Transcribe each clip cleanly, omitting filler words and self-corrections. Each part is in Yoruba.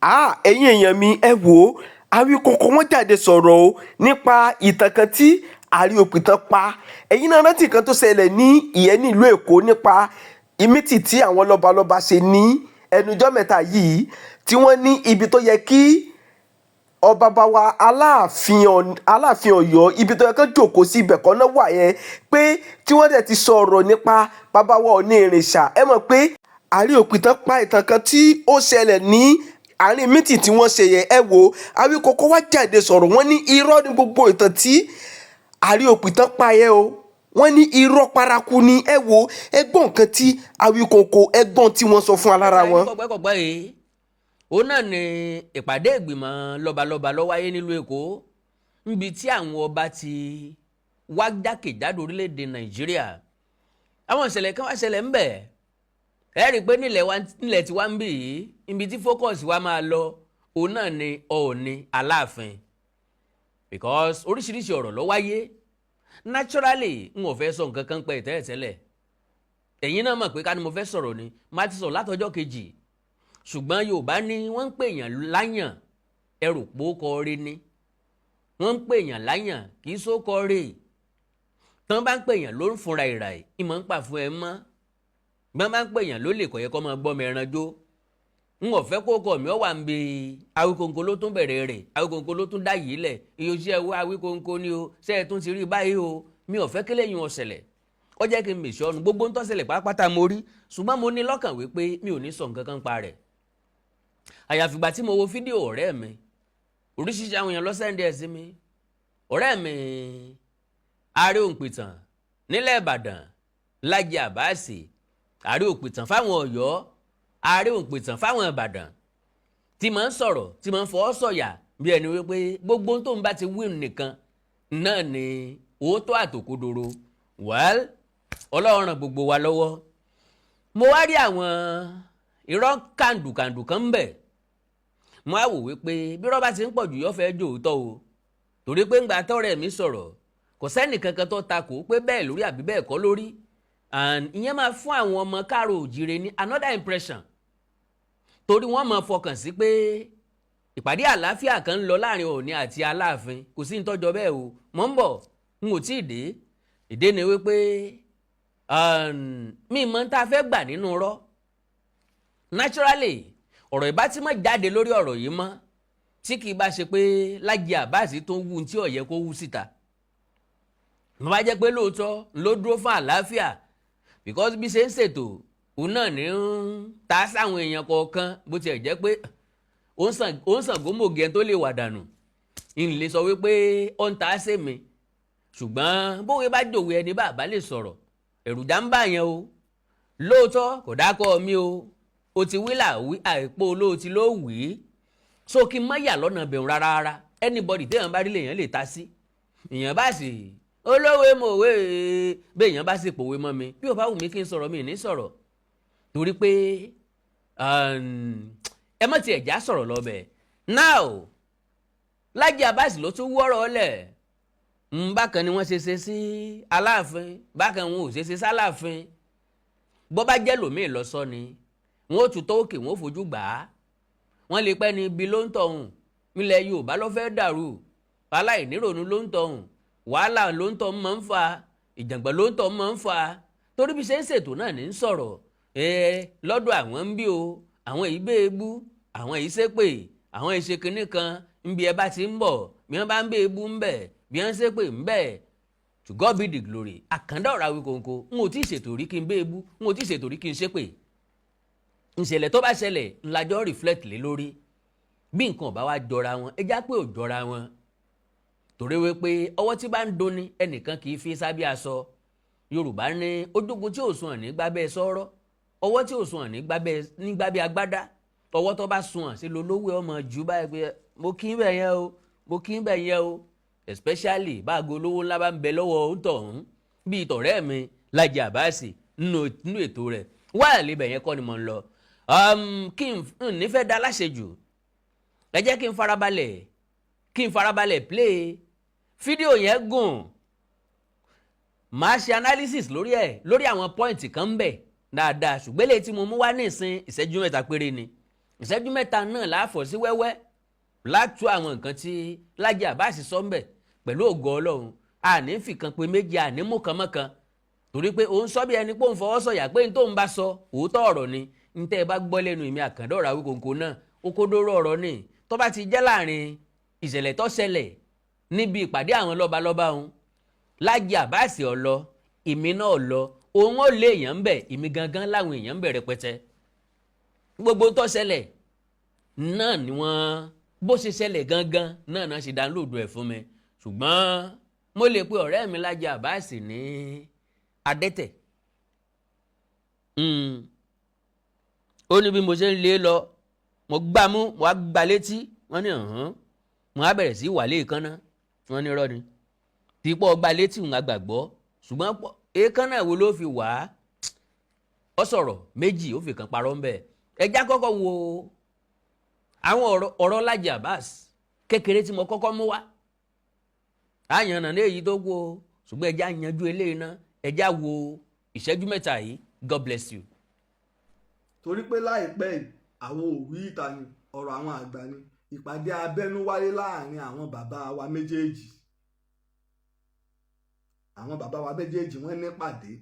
ẹ̀yin èèyàn mi ẹ wò ó Awíkonko wọ́n jáde sọ̀rọ̀ o nípa ìtàn kan tí Ààrẹ Òpìtàn pa. Ẹ̀yin náà rántí nǹkan tó ṣẹlẹ̀ ní ìyẹn nílùú Èkó nípa ìmítì tí àwọn lọ́balọ́ba ṣe ní ẹnujọ́ mẹ́ta yìí tí wọ́n ní ibi tó yẹ kí ọba bá wa Aláàfin Ọ̀yọ́ ibi tó yẹ kán jókòó sí ibẹ̀ kọ́ náà wà yẹn pé tí wọ́n dẹ̀ ti sọ̀rọ̀ nípa bàbá wa Ọọ̀ni Ìrìnṣà. Ẹ mọ̀ pé Ààrẹ Òpìtàn pa ìtàn kan tí ó ṣẹlẹ̀ ní àárín mítì tí wọ́n ṣe yẹn. Ẹ wo Awíkonko wá jáde sọ̀rọ̀ wọ́n ní irọ́ ní gbogbo ìtàn tí Ààrẹ Òpìtàn pa yẹn o, wọ́n ní irọ́ paraku ni. Ẹ wo ẹgbọ́n nǹkan tí Awíkonko ẹgbọ́n tí wọ́n sọ fún alára wọn. kọ̀gbẹ́kọ̀gbẹ́ yìí òun náà ni ìpàdé ìgbìmọ̀ lọ́balọ́ba ló wáyé nílùú Èkó níbi tí àwọn ọba ti wá jákèjádò orílẹ̀-èdè Nàìjíríà. Àwọn ìṣẹ̀lẹ̀ kan wá ṣẹlẹ̀ ńbẹ̀ ẹ rí i pé nílẹ̀ tí wá ń bì yìí ibi tí focus wa máa lọ òun náà ni Ọọ̀ni Aláàfin because oríṣiríṣi ọ̀rọ̀ ló wáyé. Naturally n ò fẹ́ sọ nǹkan kan pẹ́ ìtẹ́lẹ̀ ẹ̀yin náà mọ̀ pé ká ní mo fẹ́ sọ̀rọ̀ ni má ti sọ̀rọ̀ látọjọ́ kejì, ṣùgbọ́n Yorùbá ní wọ́n ń pè èèyàn láyàn ẹrù pòókọ rí ni wọ́n ń pè èèyàn láyàn kì í sókọ rí tán bá ń pè èèyàn ló ń funra ìrà ìmọ̀ ń pà fún ẹ mọ́ gbọ́n bá ń pè èèyàn ló lè kọ̀ yẹ kọ́ máa gbọ́ mi ẹran jó. N ò fẹ́ kó kọ̀ mí ọ wà ń bi Awíkonko ló tún bẹ̀rẹ̀ rẹ̀ Awíkonko ló tún dá yìí lẹ̀ iye oṣù ẹ̀wọ́ Awíkonko ni o ṣe é tún ti rí báyìí o mi ò fẹ́ kílẹ̀ yín ọ̀sẹ̀lẹ̀ ó jẹ́ kí n mèsì ọ̀nù gbogbo ń tọ́sẹ̀lẹ̀ pátápátá mo rí ṣùgbọ́n mo ní lọ́kàn wípé mi ò ní sọ nǹkan kan pa rẹ̀. Àyàfìgbà tí mo wo fídíò ọ̀rẹ́ mi oríṣiríṣi àwọn èèyàn lọ́sẹ̀ndẹ̀ ẹ̀ sí mi ọ̀rẹ́ mi Ààrẹ Òpìtàn nílẹ̀ Ìbàdàn Lájí Àbáàsì Ààrẹ Òpìtàn fáwọn Ọ̀yọ́ Ààrẹ Òpìtàn fáwọn Ìbàdàn tí máa ń sọ̀rọ̀ tí máa ń fọwọ́ sọ̀yà bí ẹni wípé gbogbo tó ń bá ti wí nìkan náà ni òótọ́ àtòkodoro. Well, Ọlọ́run ràn gbogbo wa lọ́wọ́. Mo wá rí àwọn irọ́ kàndùkàndù kan ń bẹ̀ mo á wò wípé bí rọ́bà ti ń pọ̀ jù yọ́ fẹ́ jò òótọ́ o torí pé ńgbà tọ́rẹ́ mi sọ̀rọ̀ kò sẹ́nì kankan tó takò pé bẹ́ẹ̀ lórí àbí bẹ́ẹ̀ kọ́ lórí and ìyẹn máa fún àwọn ọmọ káàró òjìrè ní another impression torí wọ́n máa fọkàn sí pé ìpàdé àlàáfíà kan ń lọ láàrin Ọọ̀ni àti Aláàfin kò sí nítọ́jọ́ bẹ́ẹ̀ o mò ń bọ̀ n ò tí ì dé ìdí ni wípé mi mọ̀ ń tá a fẹ́ gbà nínú rọ́ naturally ọ̀rọ̀ ìbá tí mọ̀ jáde lórí ọ̀rọ̀ yìí mọ́ tí kì í bá ṣe pé Lájí Àbáàsì tó ń wú tí ó yẹ kó wú síta mo bá jẹ́ pé lóòótọ́ ló dúró fún àlàáfíà because bí ṣe ń ṣètò òun náà ní ń ta sáwọn èèyàn kọ̀ọ̀kan bó tiẹ̀ jẹ́ pé ó ń sàn gómògì ẹni tó lè wà dànù ń lè sọ wípé ó ń ta ṣe mi ṣùgbọ́n bówe bá jòwe ẹni bàbá lè sọ̀rọ̀ ẹ̀rù já ń bà yẹn o lóòótọ́ kò dákọ́ mi o ti wí làwí àìpó olóòtí ló wí so kí n má yà lọ́nà bẹ̀rù rárá anybody téèyàn bá rí lèèyàn lè ta sí èèyàn bá sì olówe mòwe béèyàn bá sì pòwe mọ́ mi bí ò bá wù mí kí n sọ̀rọ̀ mi ní sọ̀rọ̀ torí pé ẹ mọ̀ tí ẹ̀já sọ̀rọ̀ lọ́bẹ̀ now Lájí Àbáàsì ló tún wọ́rọ̀ lẹ̀ bákan ni wọ́n ṣe sí Aláàfin bákan wọn ò ṣe sálàfin bó bá jẹ́ lòmíì lọ́sọ́ ni wọ́n ó tún tó òkè wọ́n ó fojú gbà á wọ́n lè pẹ́ ni ibi ló ń tọ̀hún ilẹ̀ Yorùbá ló fẹ́ dàrú aláìníròònú ló ń tọ̀hún wàhálà ló ń tọ́ máa ń fa ìjàngbọ̀n ló ń tọ́ máa ń fa torí bí ṣe ń ṣètò náà ní ń sọ̀rọ̀ lọ́dọ̀ àwọn ń bí o àwọn yìí bẹ́ẹ̀ bú àwọn yìí ṣépè àwọn yìí ṣe kinní kan ń bí ẹ bá ti ń bọ̀ bí wọ́n bá ń bẹ́ẹ̀ bú ń bẹ̀ bí wọ́n ṣépè ń bẹ̀ to God be the glory. Àkàndá ọ̀rọ̀ Awíkonko n ò tí ì ṣètò rí kí n bẹ́ẹ̀ bú n ò tí ì ṣètò rí kí n ṣépè ìṣẹ̀lẹ̀ tó bá ṣẹlẹ̀ ńlájọ́ reflect lé lórí bí nǹkan ò bá wá jọra wọn ẹ já pé ò jọra wọn torí wípé ọwọ́ tí bá ń doni ẹnìkan kì í fi sábẹ́ aṣọ Yorùbá ní ojúgun tí ò sùn ní gbábẹ́ sọ́rọ́ ọwọ́ tí ò sùn ní gbábẹ́ agbádá ọwọ́ tó bá sùn sí lolówó ọmọ jù báyìí pé mo kí ń bẹ̀ yẹn o mo kí ń bẹ̀ yẹn o especially báàgò olówó ńlá bá ń bẹ lọ́wọ́ òǹtọ̀hún bíi tọ̀rẹ́ mi Lájí Àbáàsì nínú ètò rẹ̀ wáyà lébẹ̀ yẹn kọ́ ni mo ń lọ kí n nífẹ̀ẹ́ da láṣejù ẹ jẹ́ kí n farabalẹ̀ play fídíò yẹn gùn máa ṣe analysis lórí àwọn point kan ń bẹ dáadáa ṣùgbọ́n lè tí mo mú wá ní ìsìn ìṣẹ́jú mẹ́ta péré ni ìṣẹ́jú mẹ́ta náà láàfọ̀ sí wẹ́wẹ́ látú àwọn nǹkan tí Lájí Abbas sọ ń bẹ̀ pẹ̀lú ògo Ọlọ́run àní fìkan pé méjì àní mú kan mọ́kan torí pé òun sọ bí ẹni pé òun fọwọ́ sọ̀yà pé ní tóun bá sọ òótọ́ ọ̀rọ̀ ni ní tẹ́ ẹ bá gbọ́ lẹ́nu ìmí Àkàndá Ọ̀rọ̀ Awíkonko náà ó kó dóró ọ̀rọ̀ ni tó bá ti jẹ́ láàrin ìṣẹ̀lẹ̀ tó ṣẹlẹ̀ níbi ìpàdé àwọn lọ́balọ́ba òun Lájí Abbas ó lọ ìmí náà lọ òun ó lé èèyàn ń bẹ̀ ìmí gangan láwọn èèyàn ń bẹ̀ rẹpẹtẹ gbogbo tó ṣẹlẹ̀ náà ni wọ́n bó ṣe ṣẹlẹ̀ gangan náà ṣe dánlóòdù ẹ̀ fún mi ṣùgbọ́n mo lè pe ọ̀rẹ́ mi Lájí Abbas ní adẹ́tẹ̀ ó ní bí mo ṣe ń lé lọ mo gbá mú mo á gbá létí wọ́n ní mo á bẹ̀rẹ̀ sí wàlé ìkànnà wọ́n ní rọ́ ni tipọ́ gbá létí òun àgbàgbọ́ ṣùgbọ́n èékánná wo ló fi wá ọ sọ̀rọ̀ méjì ó fi kan parọ́ ń bẹ̀ ẹjá kọ́kọ́ wo àwọn ọ̀rọ̀ Lájí Abbas kékeré tí mo kọ́kọ́ mú wá àyànnà ní èyí tó kú o ṣùgbọ́n ẹjá yanjú eléyìí náà ẹjá wo ìṣẹ́jú mẹ́ta yìí God bless you. torí pé láìpẹ́ àwọn òwú ìta ni ọ̀rọ̀ àwọn àgbà ni ìpàdé abẹ́nú wáyé láàrin àwọn bàbá wa méjèèjì wọ́n nípàdé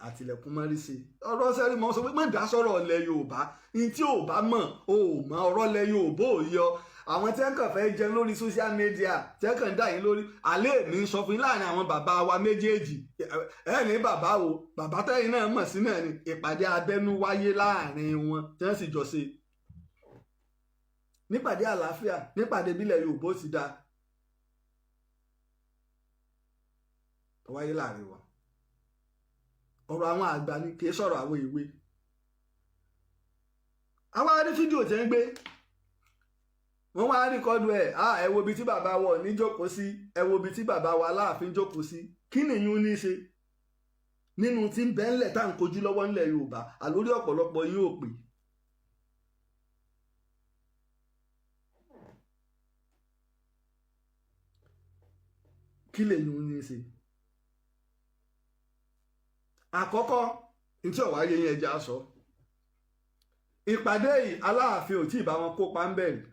àtìlẹ̀kùn mọ́rí sí ọ̀rọ̀ sẹ́rí mọ́ sọ pé má dá sọ̀rọ̀ ilẹ̀ Yorùbá ní tí ò bá mọ̀ ò mọ̀ ọ̀rọ̀ ilẹ̀ Yorùbá ò yọ àwọn tí wọ́n kàn fẹ́ jẹun lórí social media tí wọ́n kàn dà yín lórí alẹ́ mi sọ fún yín láàrin àwọn bàbá wa méjèèjì ẹ̀ ní bàbá o bàbá tẹ́yìn náà mọ̀ sí náà ni ìpàdé abẹ́nú wáyé láàrin wọn tí wọ́n sì jọ ṣe nípàdé àlàáfíà nípàdé bílẹ̀ Yorùbá ó ti dáa wáyé láàrin wọn ọ̀rọ̀ àwọn àgbà ni kì í sọ̀rọ̀ àwọn ìwé àwọn arí fídíò tẹ́ ń gbé wọ́n wá rìkọ́dù ẹ̀ ẹ wo ibi tí bàbá wa ní jókòó sí ẹ wo ibi tí bàbá wa Aláàfin jókòó sí kí nìyún ní í ṣe nínú tí ń bẹ́ńlẹ̀ tá à ń kojú lọ́wọ́ ńlẹ̀ Yorùbá àlórí ọ̀pọ̀lọpọ̀ yín ò pè kí lèyún ní í ṣe àkọ́kọ́ ntí ọ̀wá yẹ yẹn ẹja sọ ìpàdé yìí Aláàfin ò tí ì bá wọn kópa ń bẹ̀rẹ̀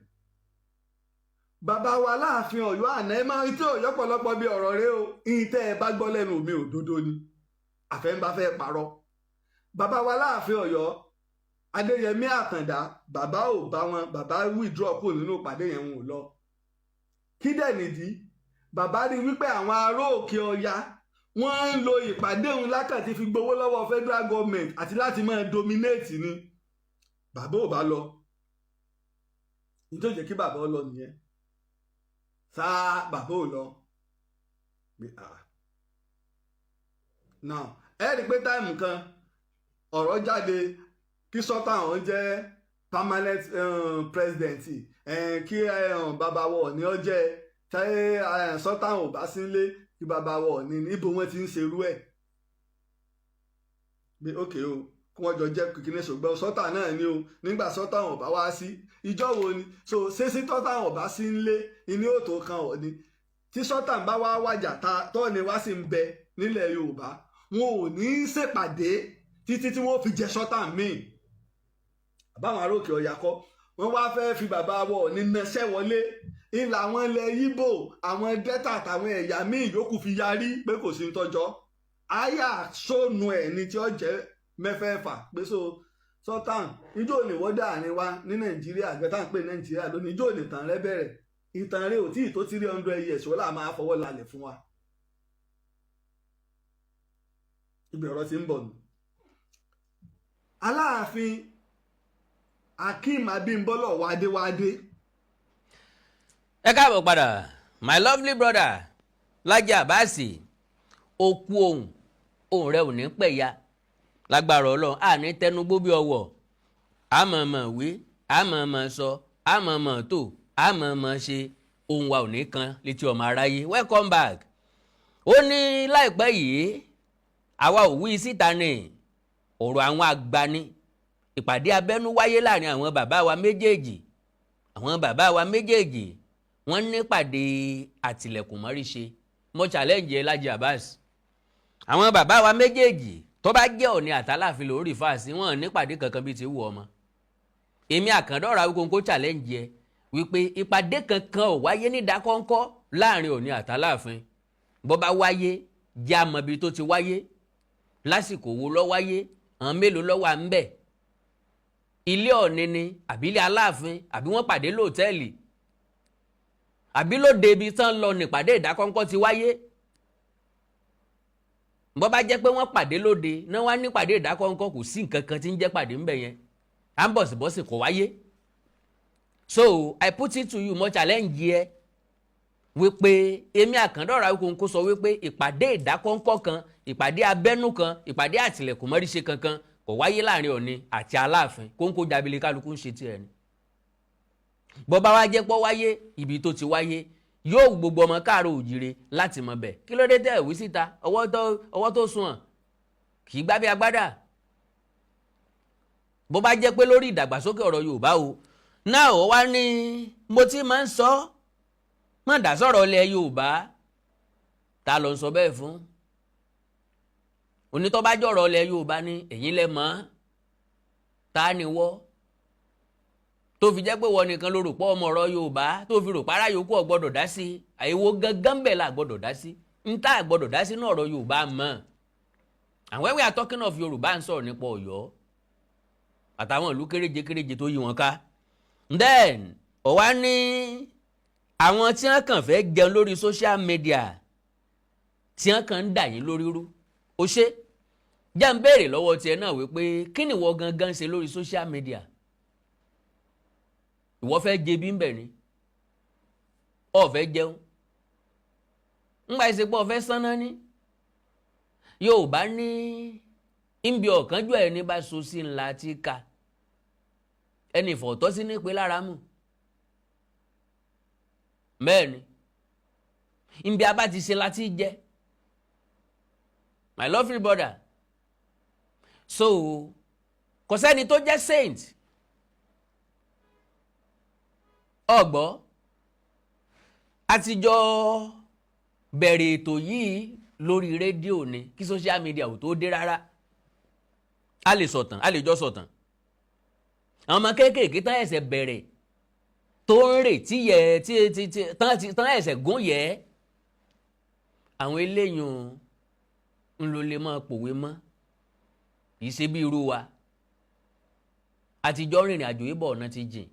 bàbá wa Aláàfin Ọ̀yọ́ àná ẹ máa ń tí ò yọpọlọpọ bí ọ̀rọ̀ rẹ o ìtẹ́ ẹ bá gbọ́ lẹ́nu mi òdodo ni àfẹ́ńbá fẹ́ parọ́ bàbá wa Aláàfin Ọ̀yọ́ Adéyẹmí Àkàndá bàbá ò bá wọn bàbá withdraw kúrò nínú ìpàdé yẹn wọn ò lọ kí dẹ̀ nìdí bàbá rí wípé àwọn ará Òkè Ọya wọ́n ń lo ìpàdé òun lákàtí fi gbowó lọ́wọ́ federal government àti láti máa dominate ni bàbá ò bá lọ nítorí jẹ́ kí bàbá ó lọ nìyẹn sáà bàbá ò lọ now ẹ rí i pé táìmù kan ọ̀rọ̀ jáde kí Sultan àwọn jẹ́ permanent president kí bàbá wọ̀ ní ọjẹ́ tẹ́ Sultan ò bá sí nílé kí bàbá wọ̀ ní níbo wọ́n ti ń ṣerú ẹ̀ bí ókè o kí wọ́n jọ jẹ́ kíkíní ṣùgbọ́n Sultan náà ni o nígbà Sultan ò bá wá sí ìjọ wo ni so ṣé sí Sultan ò bá sí nílé ilé òtò kan ọ̀ ni tí Sultan bá wá wájà tọ́ni wá sí ń bẹ nílẹ̀ Yorùbá wọn ò ní í ṣèpàdé títí tí wọ́n fi jẹ Sultan míì àbáwọn aróòkè Ọya kọ́ wọ́n wá fẹ́ fi bàbá wọ̀ ní nẹṣẹ́ wọlé ìlà àwọn ilẹ̀ Yíbò àwọn Delta àtàwọn ẹ̀yà míì yòókù fi yarí pé kò sí ń tọ́jọ́ àyà sóònù ẹ̀ ní tí ó jẹ́ mẹ́fẹ̀ẹ̀fà pé so Sultan ijó ní wọ́n dà ní wa ní Nàìjíríà gẹ́tà ń pè Nàìjíríà lónìí ijó ní ìtàn rẹ bẹ̀rẹ̀ ìtàn rẹ ò tí ì tó 300 years wọ́n là máa fọwọ́ lálẹ̀ fún wa ibi ọ̀rọ̀ ti ń bọ̀ nù. Aláàfin Akeem Abímbọ́lá wádéwádé. ẹ káàbọ̀ padà my lovely brother Lájí Abbas okú ohun rẹ ò ní pẹ̀yà lágbára Ọlọ́run àní tẹnugbó bí ọwọ́ àmọ̀ọ̀mọ̀ wí àmọ̀ọ̀mọ̀ sọ àmọ̀ọ̀mọ̀ tó àmọ̀ọ̀mọ̀ ṣe ohun wa ò ní kan létí ọmọ aráyé welcome back. ó ní láìpẹ́ yìí àwa ò wí síta ní ọ̀rọ̀ àwọn àgbà ni ìpàdé abẹ́nú wáyé láàrin àwọn bàbá wa méjèèjì wọ́n nípàdé àtìlẹ̀kùnmọ́rí ṣe mo challenge Lájí Abbas àwọn bàbá wa méjèèjì tó bá jẹ́ Ọọ̀ni àtàláàfin lórí fàásì wọn nípàdé kankan bíi ti wù ọmọ èmi Àkàndá Ọ̀rọ̀ Awíkonko challenge ẹ wípé ìpàdé kankan ò wáyé ní Ìdákọ́ńkọ́ láàrin Ọọ̀ni àtàláàfin. Bó bá wáyé jẹ́ a mọ̀ ibi tó ti wáyé, lásìkò wo ló wáyé, àwọn mélòó ló wà ńbẹ̀, ilé Ọọ̀ni ni àbí ilé Aláàfin àbí wọ́n pàdé lóòtẹ́ẹ̀lì àbí lóde ibi tán lọ nípàdé Ìdákọ́ńkọ́ ti wáyé. Bó bá jẹ́ pé wọ́n pàdé lóde náà wá nípàdé Ìdákọ́ńkọ́, kò sí nǹkan kan tí ń jẹ́ pàdé ńbẹ̀ yẹn, à ń bọ̀sibọ́sì kò wáyé. So I put it to you, mo challenge ẹ wípé èmi Àkàndá Ọ̀rọ̀ Awíkonko sọ wípé ìpàdé Ìdákọ́ńkọ́ kan, ìpàdé abẹ́nú kan, ìpàdé àtìlẹ̀kùnmọ́ríṣe kankan kò wáyé láàrin Ọọ̀ni àti Aláàfin. Kóńkó jábìlì kálukú ń ṣe tiẹ̀ ni. Bó bá wá jẹ́ pọ́ wáyé ibi tó ti wáyé, yóò gbogbo ọmọ káàárọ̀ òjìrè láti mọ̀ bẹ̀. Kí ló dé tẹ́ ìwé síta, ọwọ́ tó sunwọ̀n kì í gbá bí agbádá. Bó bá jẹ́ pé lórí ìdàgbàsókè ọ̀rọ̀ Yorùbá o náà ó wá ní mo ti máa ń sọ má dá sọ̀rọ̀ ilẹ̀ Yorùbá, ta ló ń sọ bẹ́ẹ̀ fún? Onítọ́ bá jọ̀rọ̀ ilẹ̀ Yorùbá ní ẹ̀yin lẹ mọ̀, ta ni wọ́ tó fi jẹ́ pé wọ́n nìkan ló rò pọ̀ ọmọ ọ̀rọ̀ Yorùbá tó fi rò párá yòókù ò gbọ́dọ̀ dá sí, àìwo gangan bẹ́ẹ̀ la gbọ́dọ̀ dá sí, ń tá gbọ́dọ̀ dá sí náà ọ̀rọ̀ Yorùbá mọ̀. And when we are talking of Yorùbá ń sọ̀rọ̀ nípa Ọ̀yọ́ àtàwọn ìlú kéréje tó yí wọn ká. Then ọ̀wá ní àwọn tí wọ́n kàn fẹ́ jẹun lórí social media tí wọ́n kàn ń dà yín lórí rú. Ó ṣe jẹ́ ń béèrè lọ́wọ́ tiẹ̀ náà wípé kí ni ìwọ gangan ṣe lórí social media? Ìwọ fẹ́ jẹ bí ń bẹ̀ ni? Ó fẹ́ jẹun? Ńgbà ìsepọ̀ fẹ́ sánná ní? Yorùbá ní ìbí ọ̀kánjú ẹni bá so sí ńlá tí ká, ẹni ìfọ̀tọ́ sí ní pé lára mú. Bẹ́ẹ̀ ni ìbí abá ti ṣe láti jẹ́, my lovely brother. So kò sẹ́ni tó jẹ́ saint. Ọ̀gbọ́ àtijọ́ bẹ̀rẹ̀ ètò yìí lórí rédíò ni kí social media ò tó dé rárá. A lè sọ̀tàn, a lè jọ sọ̀tàn. Àwọn ọmọ kéékèèké tán ẹ̀sẹ̀ bẹ̀rẹ̀ tó ń rè tí yẹ tán ẹ̀sẹ̀ gún yẹ, àwọn eléyìn ń lo lè máa pòwe mọ́, kì í ṣe bí irú wa. Àtijọ́ rìnrìn àjò ìbọ̀ ọ̀nà ti jìn.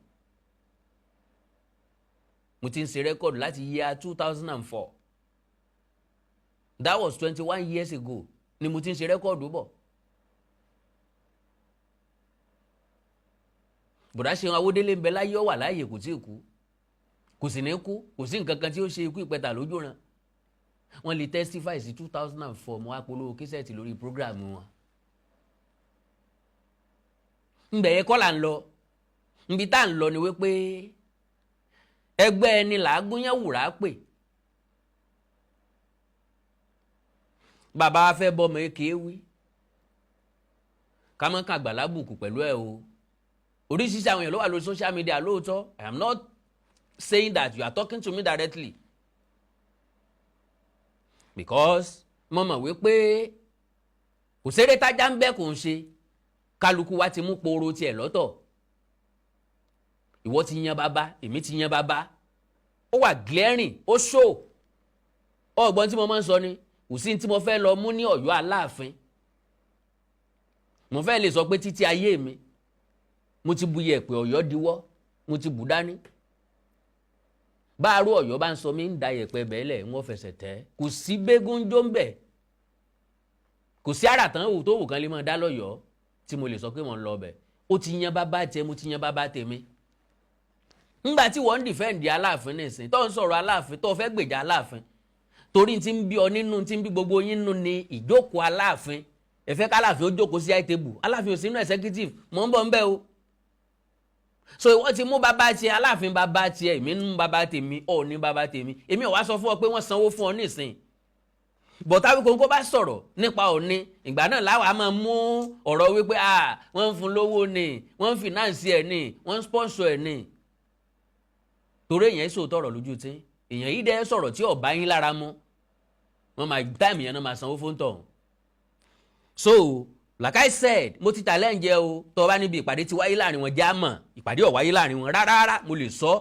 Mo ti ń ṣe rẹ́kọ̀dù láti year 2004. That was 21 years ago ni mo ti ń ṣe rẹ́kọ̀dù bọ̀. Bùrọ̀dá Ṣeun Awódélé ń bẹ láyé, ó wà láàyè kò tí ì kú, kò sì ní kú, kò sí nǹkan kan tí ó ṣe ikú ìpẹta lójú ran. Wọ́n lè testify sí 2004 mo wá polówó késẹ̀tì lórí prógráàmù wọn. Ńbẹ̀ yẹn kọ́ là ń lọ, níbi tá à ń lọ ni wípé ẹgbẹ́ ẹni làágún yẹn wùrà pè. Bàbá fẹ́ bọ́mọ èké wí, ká mọ́ kàn àgbàlá bùkù pẹ̀lú ẹ̀ o. Oríṣiríṣi àwọn èèyàn ló wà lórí social media lóòótọ́. I am not saying that you are talking to me directly, because mo mọ̀ wípé kò séré tájá ń bẹ́ kò ń ṣe, kálukú wa ti mú poro tiẹ̀ lọ́tọ̀. Ìwọ ti yan bàbá, èmi ti yan bàbá, ó wà glaring, ó show. Ọgbọ́n tí mo máa ń sọ ni kò sí tí mo fẹ́ lọ mú ní Ọ̀yọ́ Aláàfin. Mo fẹ́ lè sọ pé títí ayé mi mo ti bu yẹ̀pẹ̀ Ọ̀yọ́ diwọ́, mo ti bù dání. Báàrú Ọ̀yọ́ bá ń sọ mí ń da yẹ̀pẹ̀ bẹ́ẹ̀lẹ̀ wọ́n fẹsẹ̀ tẹ́. Kò sí bégún jó ń bẹ̀, kò sí àràtàn òwò tó wù kan lè máa dá lọ́yọ̀ọ́ tí mo lè sọ pé mo ń lọ bẹ̀. Ó ti yan bàbá tiẹ̀, mo ti yan bàbá tèmi. Ńgbà tí wọ́n ń dìfẹ́ǹdì Aláàfin nìsín, tó ń sọ̀rọ̀ Aláàfin, tó fẹ́ gbèjà Aláàfin, torí tí ń bí ọ nínú, tí ń bí gbogbo yín nínú ni ìjókòó Aláàfin. Ẹ fẹ́ k'Aláàfin ó jókòó sí high table, Aláàfin ò sí nínú executive, mò ń bọ̀ ń bẹ̀ o. So wọ́n ti mú bàbá tiẹ̀, Aláàfin bàbá tiẹ̀, èmi ń mú bàbá tèmi, ọ̀ ní bàbá tèmi. Èmi ò wá sọ fún ọ pé wọ́n sanwó fún ọ nísìn. But Awíkonko bá sọ̀rọ̀ nípa Ọọ̀ni, ìgbà náà láwa máa mú ọ̀rọ̀ wípé wọ́n ń fún lówó ni, wọ́n ń finance ẹ̀ ni, wọ́n ń sponsor ẹ̀ ni. Torí èèyàn sòótọ́ ọ̀rọ̀ lójú tí èèyàn yìí dẹ́ sọ̀rọ̀ tí ó bá yín lára mú, wọ́n máa táìmù yẹn náà máa sanwó fún tọ̀hún. So like I said mo ti challenge ẹ o tó bá níbi ìpàdé ti wáyé láàrin wọn já mọ̀ ìpàdé ò wáyé láàrin wọn rárá mo lè sọ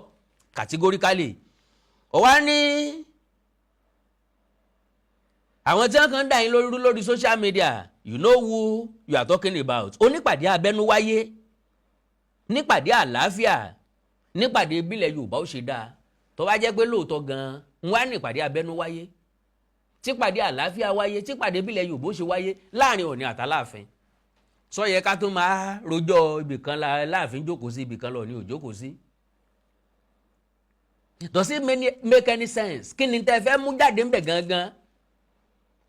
categorically ó wá ní àwọn tí wọ́n kàn dá yín lórí social media you know who you are talking about onípàdé abẹ́nú wáyé nípàdé àlàáfíà nípàdé ìbílẹ̀ Yorùbá ó ṣe dáa tó bá jẹ́ pé lóòótọ́ gan-an ń wá nípàdé abẹ́nú wáyé típàdé àlàáfíà wáyé típàdé ìbílẹ̀ Yorùbá ó ṣe wáyé láàrin Ọọ̀ni àtàláàfin sọ yẹ ká tó máa rojọ́ ibìkan láàfin jókòó sí ibìkan lọ ní òjókòó sí. Does it make any sense? Kí ni tẹ́ fẹ́ mú jáde ńbẹ̀ gangan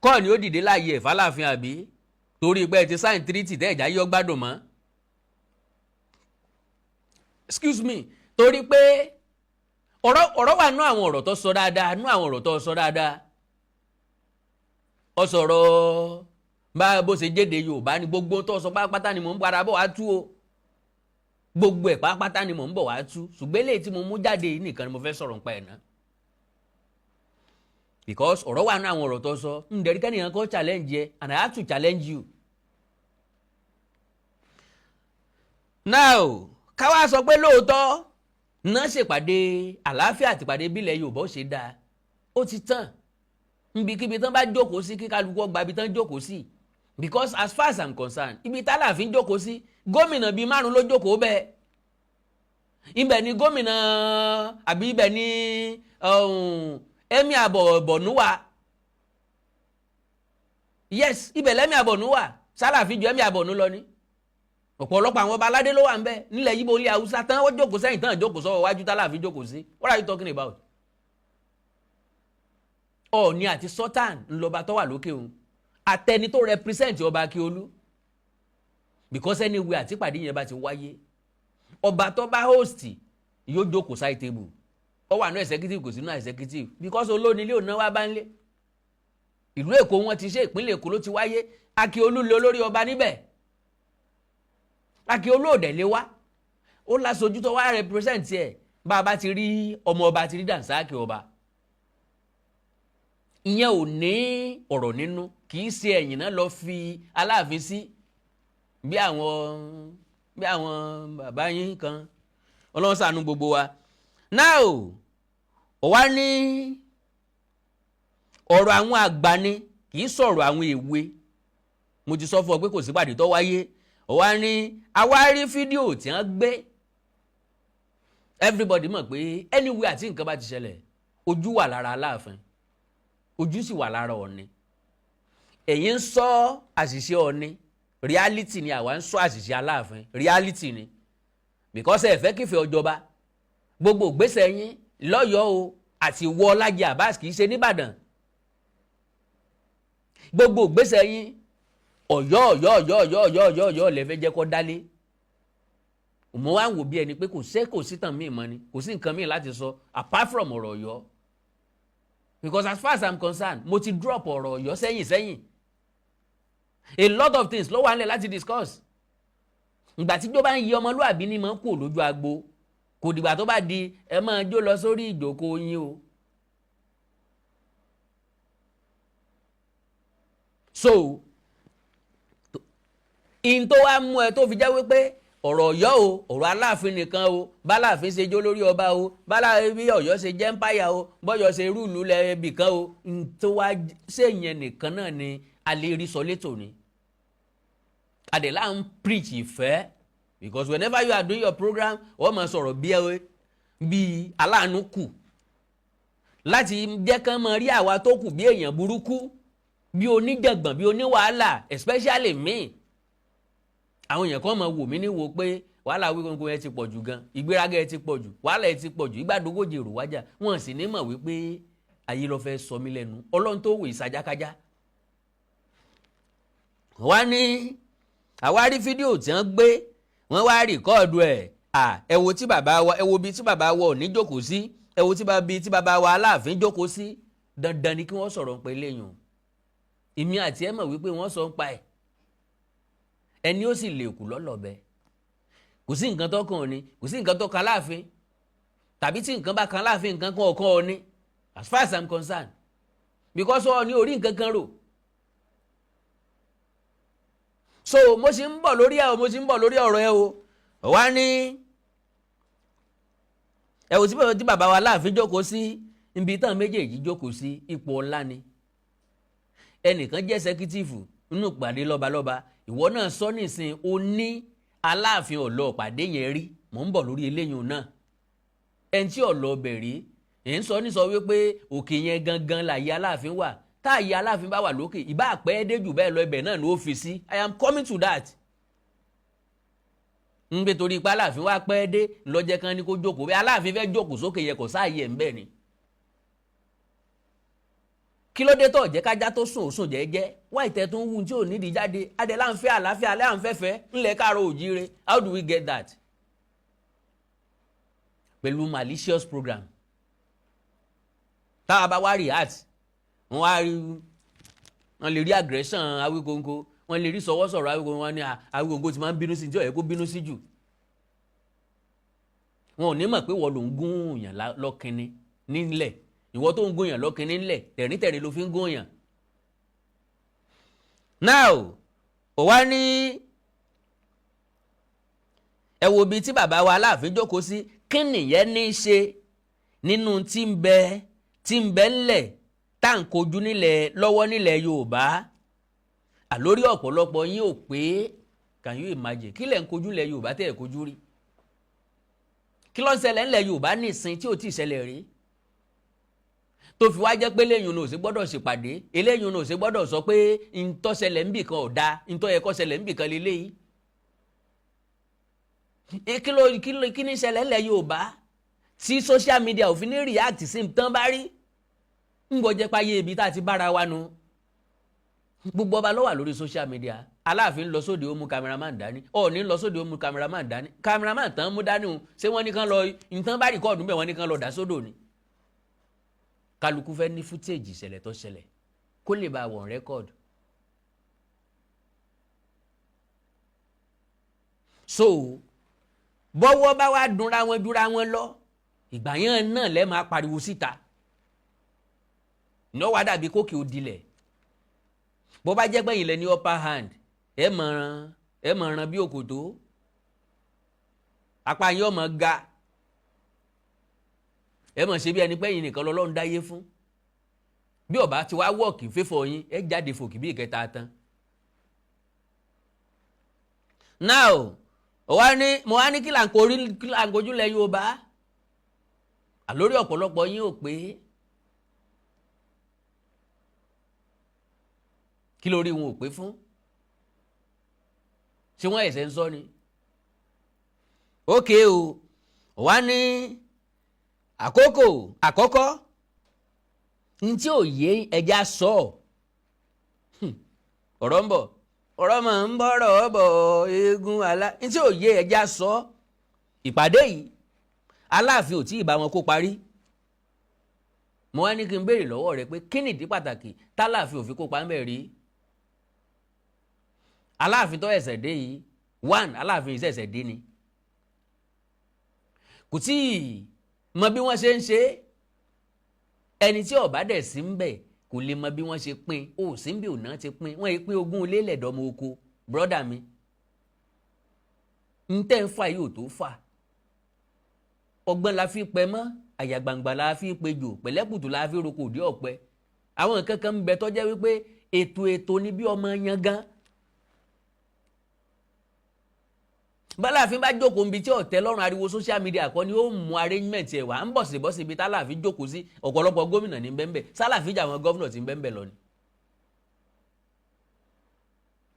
kọ́ ni ó dìde láàyè ẹ̀fà láàfin àbí torí pé ẹ ti sign treaty tẹ́ ẹ̀já yọ gbádùn mọ́. Excuse me torí pé ọ̀rọ̀ wà nú àwọn ọ̀rọ̀ tó sọ dáadáa ó sọ̀rọ̀ bá bó ṣe jéde Yorùbá ni gbogbo tó sọ pátápátá ni mò ń padà bọ̀ wá tú o gbogbo ẹ̀ pátápátá ni mò ń bọ̀ wá tú ṣùgbọ́n eléyìí tí mo mú jáde yìí nìkan ni mo fẹ́ sọ̀rọ̀ nípa ẹ̀ náà because ọ̀rọ̀ wà nú àwọn ọ̀rọ̀ tó sọ ǹdẹ̀rí kẹ́nìyàn kọ́ challenge yẹ and I have to challenge you. Now káwá sọ pé lóòótọ́ náà ṣèpàdé àlàáfíà àtìpàdé bílẹ̀ Yorùbá ó ṣe dáa ó ti tán nbikíbi tán bá jókòó sí kí kálukú gba ibi tán jókòó sí because as far as I'm concerned ibi tálàfin jókòó sí gómìnà bíi 5 ló jókòó bẹ́ẹ̀ ibẹ̀ ni gómìnà àbí ibẹ̀ ni Emir Borno wà yes ibẹ̀ lẹ́mìí Borno wà sálàfin ju Emir Borno lọ ní ọ̀pọ̀lọpọ̀ àwọn ọba aládé ló wà ń bẹ nílẹ̀ Yíbò ilé Haúsá tán wọ́n jókòó sẹ́yìn tán jókòó sọ́wọ́ wájú tálàfin jókòó sí what are you talking about? Ọọ̀ni àti Sultan ńlọba tó wà lókè òun àtẹni tó represent ọba Akíolú because anywhere àtìpàdé yẹn bá ti wáyé ọba tó bá host yóò jókòó side table ó wà ní executive kò sí ní executive because olóòní ilé òná wá bá ń lé ìlú Èkó wọn ti ṣe ìpínlẹ̀ Èkó ló ti wáyé Akíolú lé olórí ọba níbẹ̀ Akíolú òdẹ̀ lé wá ó lásojú tó wá represent ẹ̀ bá a bá ti rí ọmọ ọba ti rí dànsáàkì ọba ìyẹn ò ní ọ̀rọ̀ nínú kì í ṣe ẹ̀yìn náà lọ fi Aláàfin sí bí àwọn bàbá yín kan Ọlọ́run ṣàánú gbogbo wa. Now ó wá ní ọ̀rọ̀ àwọn àgbà ni kì í sọ̀rọ̀ àwọn èwe mo ti sọ fún ọ pé kò sí pàdé tó wáyé ó wá ní àwárí fídíò tí wọ́n gbé everybody mọ̀ pé anywhere àti nǹkan bá ti ṣẹlẹ̀ ojú wà lára Aláàfin ojú sì wà lára Ọọ̀ni ẹ̀yin ń sọ àṣìṣe Ọọ̀ni reality ni àwa ń sọ àṣìṣe Aláàfin reality ni because ẹ fẹ́ kífẹ́ ọjọba gbogbo ìgbésẹ̀ yín lọ́yọ̀ọ́ o àti wọ Lájí Abbas kì í ṣe nìbàdàn gbogbo ìgbésẹ̀ yín Ọ̀yọ́ lẹ́fẹ́ jẹ́ kó dálé mo wá ń wò bí ẹni pé kò sí tàn míì mọ́ ni kò sí nǹkan míì láti sọ apart from ọ̀rọ̀ Ọ̀yọ́ because as far as I'm concerned mo ti drop ọ̀rọ̀ Ọ̀yọ́ sẹ́yìn a lot of things ló wà nílẹ̀ láti discuss ìgbà tí jó bá ń yí ọmọlúwàbí ní máa ń kó lójú agbo kò dìgbà tó bá di ẹ máa jó lọ sórí ìjókòó yín o. So in tó wá mú ẹ tó fi jẹ́ wípé ọ̀rọ̀ Ọ̀yọ́ o ọ̀rọ̀ Aláàfin nìkan o báláàfin ṣe jó lórí ọba o báláàfin bí Ọ̀yọ́ ṣe jẹ́ empire o bọ́yọ̀ ṣe rúùlù lẹ́ẹ̀bì kan o tó wá ṣèyẹn nìkan náà ni a lè rí sọ létò ni. Adela ń preach ìfẹ́ because whenever you are doing your program wọ́n máa sọ̀rọ̀ bí aláàánú kù láti jẹ́ kán máa rí àwa tó kù bí èèyàn burúkú bí oníjàngbọ̀n bí oníwàhálà especially me. Àwọn èèyàn kan máa wò mí níwò pé wàhálà wíwọ́nkún ẹ ti pọ̀ jù gan ìgbéraga ẹ ti pọ̀ jù wàhálà ẹ ti pọ̀ jù ìgbàdógójì èrò wájà wọ́n sì ní mọ̀ wípé ayé ló fẹ́ sọ mí lẹ́nu Ọlọ́run tó wò ìsàjákájá. Wọ́n ní àwárí fídíò tí wọ́n gbé wọ́n wá rìkọ́ọ̀dù ẹ̀ ẹ wo tí bàbá wa ẹ wo bí tí bàbá wa ò ní jókòó sí ẹ wo tí bàbá wa Aláàfin jókòó sí dandan ni kí wọ́n sọ̀rọ̀ nípa eléyìí èmi àti ẹ mọ̀ wípé wọ́n sọ nípa ẹ̀ ẹni ó sì lè kú lọ́lọ́bẹ kò sí nǹkan tó kàn ọ́ ni kò sí nǹkan tó kan Aláàfin tàbí tí nǹkan bá kan Aláàfin nǹkan kan ọ̀kan ọ́ ni as far as I'm concerned because ọ̀ ní orí nǹkan kan rò. so mo sì ń bọ̀ lórí ẹ o mo sì ń bọ̀ lórí ọ̀rọ̀ ẹ o wá ní ẹ wò tí bàbá wa Aláàfin jókòó sí ibi tán méjèèjì jókòó sí ipò ọlá ni ẹnìkan jẹ́ ẹsẹkítífù nínú ìpàdé lọ́balọ́ba ìwọ náà sọ nísìn o ní Aláàfin ọ̀lọ́ ìpàdé yẹn rí mò ń bọ̀ lórí eléyìí náà ẹni tí ọ̀lọ́ ọbẹ̀ rí ẹ̀ ń sọ ní sọ wípé òkè yẹn gangan láyé Aláàfin wà táàyè Aláàfin bá wà lókè ìbá àpẹ́ dé jù bẹ́ẹ̀ lọ ibẹ̀ náà ló fi sí I am coming to that ń gbé torí pé Aláàfin wá pẹ́ dé lọ́jẹ́ kan ní kó jókòó bí Aláàfin fẹ́ jókòó sókè yẹ kò sáàyè ń bẹ̀ ni kí ló dé tó jẹ́ kájá tó sùn jẹ́jẹ́ wá ìtẹ́ tó ń wù tí ò nídìí jáde adé láǹfẹ́ àlàáfíà alẹ́ àǹfẹ́fẹ́ ńlẹ̀ káàrọ̀ òjíire how do we get that pẹ̀lú malicious program táwa bá wá react wọ́n lè rí aggression Awíkonko wọ́n lè rí sọwọ́sọ̀rọ̀ Awíkonko wọn ní Awíkonko ti máa ń bínú sí tí ó yẹ kó bínú sí jù wọn ò ní mọ̀ pé wọ́n ló ń gún yàn lọ́kìnní nílẹ̀ ìwọ tó ń gún yàn lọ́kìnní nílẹ̀ tẹ̀ríntẹ̀rín ló fi ń gún yàn. now ò wá ní ẹ wo ibi tí bàbá wa Aláàfin jókòó sí kí nìyẹn ní í ṣe nínú tí ń bẹ ńlẹ̀ tá à ń kojú nílẹ̀ lọ́wọ́ nílẹ̀ Yorùbá àlórí ọ̀pọ̀lọpọ̀ yín ò pé can you imagine kí lẹ̀ ń kojú nílẹ̀ Yorùbá tẹ́ ẹ̀ kojú rí kí ló ń ṣẹlẹ̀ ńlẹ̀ Yorùbá nìsín tí ò tí ì ṣẹlẹ̀ rí tó fi wá jẹ́ pé eléyìí náà ò sí gbọ́dọ̀ ṣèpàdé eléyìí náà ò sí gbọ́dọ̀ sọ pé ntọ́ ṣẹlẹ̀ ńbì kan ò dáa ntọ́ yẹ kó ṣẹlẹ̀ ńbì kan lélẹ́yìí kí ni ṣẹlẹ̀ ńlẹ̀ Yorùbá tí social media ò fi ní react sí tán bá rí ń gbọ́ jẹ́ páyé ibi tá a ti bára wa nu gbogbo ọba ló wà lórí social media Aláàfin lọ sóde ó mú cameraman dání Ọọ̀ni lọ sóde ó mú cameraman dání cameraman tán mú dání o ṣé wọ́n ní kán lọ nǹkan bá rìkọ́ọ̀dù bẹ́ẹ̀ wọ́n ní kán lọ dá sódò ni kálukú fẹ́ ní fútéèjì ìṣẹ̀lẹ̀ tó ṣẹlẹ̀ kó lè bá wọn rẹ́kọ̀dù. so bọ́wọ́ bá wá dunra wọn jura wọn lọ ìgbà yẹn náà lẹ́ máa pariwo síta ní ọwọ́ dàbí kókè ó dilẹ̀ bó bá jẹ́ pẹ́yìn lẹ ní upper hand ẹ mọ̀ràn bí òkòtó apá yín ọmọ ga ẹ mọ̀ ṣe bí ẹni pẹ́yìn nìkan lọ́lọ́run dáyé fún bí ọba ti wá wọ́ọ̀kì fífọ̀ yín ẹ jáde fòkì bí ìkẹta tán. now mo wá ní kí là ń kojú lẹ Yorùbá àlórí ọ̀pọ̀lọpọ̀ yín ò pé kí lórí wọn ò pé fún ṣé wọ́n ẹ̀sẹ̀ ń sọ ni ókè o wá ní àkókò àkọ́kọ́ ní tí ò yé ẹja sọ ọ̀rọ̀ ń bọ̀ ọ̀rọ̀ mà ń bọ̀rọ̀ bọ̀ eégún alá ní tí ò yé ẹja sọ ìpàdé yìí Aláàfin ò tí ì bá wọn kó parí mo wá ní kí n béèrè lọ́wọ́ rẹ pé kí nìdí pàtàkì tÁláàfin ò fi kópa ń bẹ̀ rí Aláàfin tó ẹ̀sẹ̀ dé yìí Aláàfin ìṣẹ̀ṣẹ̀ dé ni kò tí ì mọ bí wọ́n ṣe ń ṣe ẹni tí ó bá dẹ̀ sí ń bẹ̀ kò lè mọ bí wọ́n ṣe pín ó sí ń bí òun náà ti pín wọ́n yìí pín ogún ilé lẹ̀dọ́mọ oko brọ́dà mi ń tẹ́ ń fà yóò tó fà ọgbọ́n la fi pẹ mọ́ àyà gbangba la fi pejò pẹ̀lẹ́kùtù la fi roko òdì ọ̀pẹ àwọn nǹkan kan ń bẹ tó jẹ́ wípé ètò ni bí ọmọ yangan báláàfin bá jókòó níbi tí ọ̀tẹ́ lọ́rùn ariwo social media kọ́ ni ó mú arrangement ẹ̀ wá ń bọ̀ sí bọ́sí ibi táláàfin jókòó sí ọ̀pọ̀lọpọ̀ gómìnà ní bẹ́ńbẹ́ sálàfin jà àwọn gọ́vnà tí ń bẹ́ńbẹ́ lọ ni.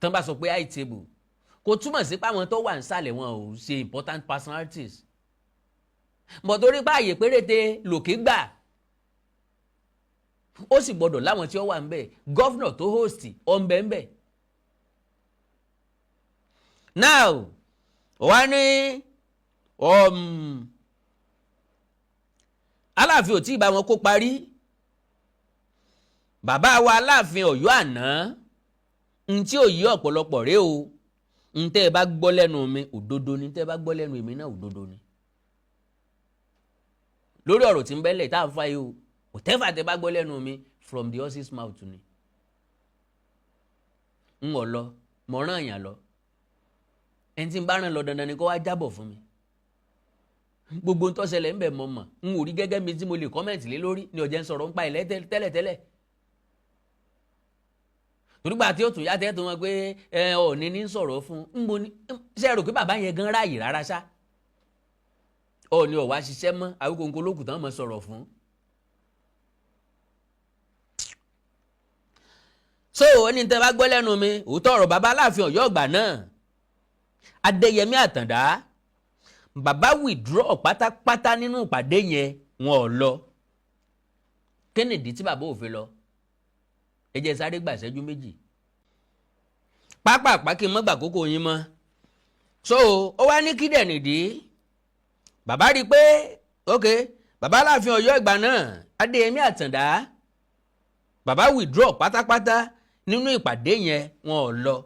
tán bá sọ pé high table kò túmọ̀ sí pé àwọn tó wà nísàlẹ̀ wọn ò ṣe important personalities mọ̀ torí pé àyè péréte lòkè gbà ó sì gbọ́dọ̀ láwọn tí ó wà ń bẹ̀ gọ́vnà tó host ọ̀ ń bẹ́ńbẹ́. now wọ́n ní Aláàfin ò tí ì bá wọn kó parí bàbá wa Aláàfin Ọ̀yọ́ àná n tí ò yí ọ̀pọ̀lọpọ̀ rèé o n tẹ́ ẹ bá gbọ́ lẹ́nu mi òdodo ni tẹ́ ẹ bá gbọ́ lẹ́nu èmi náà òdodo ni lórí ọ̀rọ̀ tí ń bẹ́lẹ̀ tá a fa yìí o òtẹ́fà tẹ́ bá gbọ́ lẹ́nu mi from the horse's mouth ni n ò lọ mọ̀ ràn yàn lọ ẹni tí ń bá ràn lọ dandan ni kó wá jábọ̀ fún mi gbogbo ń tó ṣẹlẹ̀ ń bẹ̀ mọ̀ mọ̀ n ò rí gẹ́gẹ́ mi tí mo lè kọ́mẹ̀ntì lé lórí ni ọ̀jẹ̀ ń sọ̀rọ̀ ń pa ilẹ̀ tẹ́lẹ̀tẹ́lẹ̀ torígbà tí ó tún yá tẹ́tù wọn pé Ọọ̀ni ní sọ̀rọ̀ fún un mo ní ṣe rò pé bàbá yẹn gan ráàyè rárá ṣá Ọọ̀ni ó wá ṣiṣẹ́ mọ́ Awíkonko lókùn tán mọ́ sọ̀rọ̀ fún. so ẹni tẹ́ bá gbọ́ lẹ́nu mi òótọ́ ọ̀rọ̀ bàbá Aláàfin Ọ̀yọ́ ọ̀gbà náà Adéyẹmí Àtàndá bàbá withdraw pátápátá nínú ìpàdé yẹn wọn ò lọ kí nìdí tí bàbá ò fi lọ ẹ jẹ́ sáré gbà ìṣẹ́jú méjì pápápá kí n mọ́ gbà kókó yín mọ́ so ó wá ní kí dẹ̀ nìdí bàbá rí i pé ok bàbá Aláàfin Ọ̀yọ́ ìgbà náà Adéyẹmí Àtàndá bàbá withdraw pátápátá nínú ìpàdé yẹn wọn ò lọ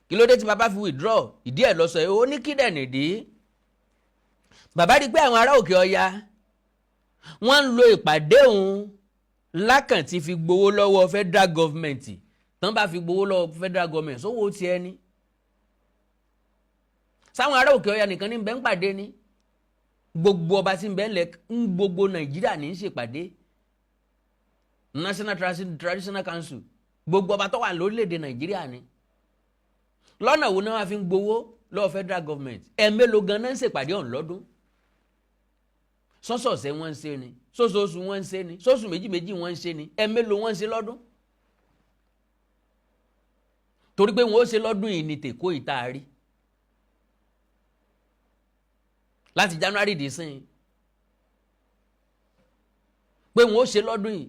kí ló dé tí bàbá fi withdraw ìdí ẹ̀ lọ sọ ó ní kí dẹ̀ nìdí bàbá rí i pé àwọn ará Òkè Ọya wọ́n ń lo ìpàdé òun lákàn tí fi gbowó lọ́wọ́ federal government tán bá fi gbowó lọ́wọ́ federal government sówó tiẹ̀ ní sáwọn ará Òkè Ọya nìkan ní bẹ́ẹ̀ ń pàdé ní gbogbo ọba tí ń bẹ́ẹ̀ lẹ̀ ń gbogbo Nàìjíríà ní í ṣèpàdé National Traditional Council gbogbo ọba tó wà lórílẹ̀‐èdè Nàìjíríà ni lọ́nà wo náà wá fi ń gbowó lọ́wọ́ federal government ẹ̀ẹ́mélòó gan náà ń ṣèpàdé ọ̀hún lọ́dún sọ́sọ̀ọ̀sẹ̀ wọ́n ń ṣe ni sóṣooṣù wọ́n ń ṣe ni sóṣù méjì wọ́n ń ṣe ni ẹ̀ẹ́mélòó wọ́n ń ṣe lọ́dún torí pé wọ́n ó ṣe lọ́dún yìí ní tèkó ìtaari láti January dé sìn pé wọ́n ó ṣe lọ́dún yìí